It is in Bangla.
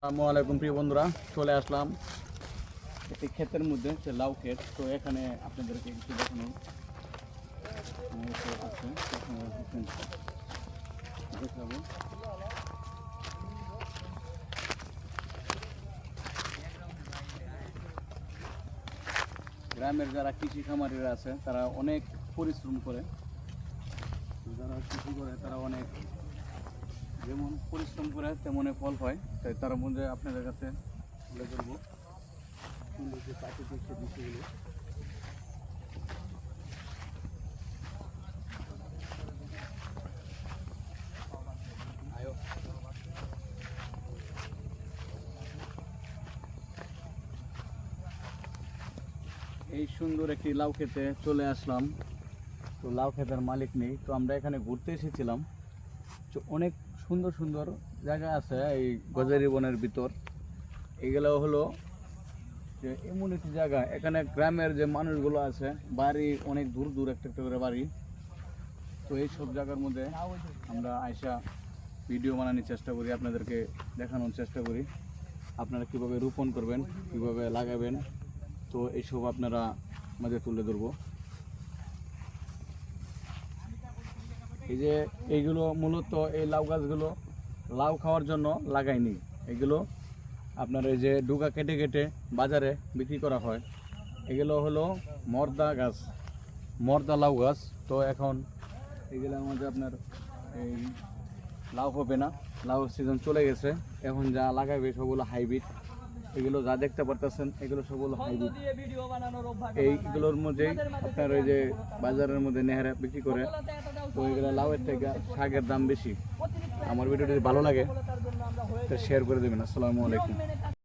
আসসালামু আলাইকুম প্রিয় বন্ধুরা, চলে আসলাম একটি ক্ষেতের মধ্যে, সে লাউ ক্ষেত। তো এখানে আপনাদেরকে কিছু দেখানো আছে, দেখাবো। গ্রামের যারা কৃষি খামারিরা আছে তারা অনেক পরিশ্রম করে, যারা কৃষি করে তারা অনেক যেমন পরিশ্রম করে তেমনই ফল হয়। তাই তার মধ্যে আপনাদের কাছে তুলে ধরবো সুন্দর যে প্রাকৃতিক সে দৃশ্যগুলো। এই সুন্দর একটি লাউ খেতে চলে আসলাম। তো লাউ খেতের মালিক নেই, তো আমরা এখানে ঘুরতে এসেছিলাম। তো অনেক সুন্দর সুন্দর জায়গা আছে এই গজারি বনের ভিতর। এগুলো হলো যে এমন একটি জায়গা, এখানে গ্রামের যে মানুষগুলো আছে বাড়ি অনেক দূর দূর, একটা একটা করে বাড়ি। তো এই সব জায়গার মধ্যে আমরা আয়সা ভিডিও বানানোর চেষ্টা করি, আপনাদেরকে দেখানোর চেষ্টা করি আপনারা কিভাবে রোপণ করবেন, কিভাবে লাগাবেন। তো এইসব আপনারা মাঝে তুলে ধরবো। এই যে এইগুলো মূলত এই লাউ গাছগুলো লাউ খাওয়ার জন্য লাগাইনি, এগুলো আপনার এই যে ডুগা কেটে কেটে বাজারে বিক্রি করা হয়। এগুলো হলো মর্দা গাছ, মর্দা লাউ গাছ। তো এখন এগুলোর মধ্যে আপনার এই লাউ হবে না, লাউ সিজন চলে গেছে। এখন যা লাগাবে সবগুলো হাইব্রিড। এগুলো যা দেখতে পারতেছেন এগুলো সবগুলো হাইব্রিড। এইগুলোর মধ্যেই আপনার ওই যে বাজারের মধ্যে নেহারা বিক্রি করে। তো এগুলো লাউয়ের থেকে শাকের দাম বেশি। আমার ভিডিওটি ভালো লাগে তো শেয়ার করে দেবেন। আসসালামু আলাইকুম।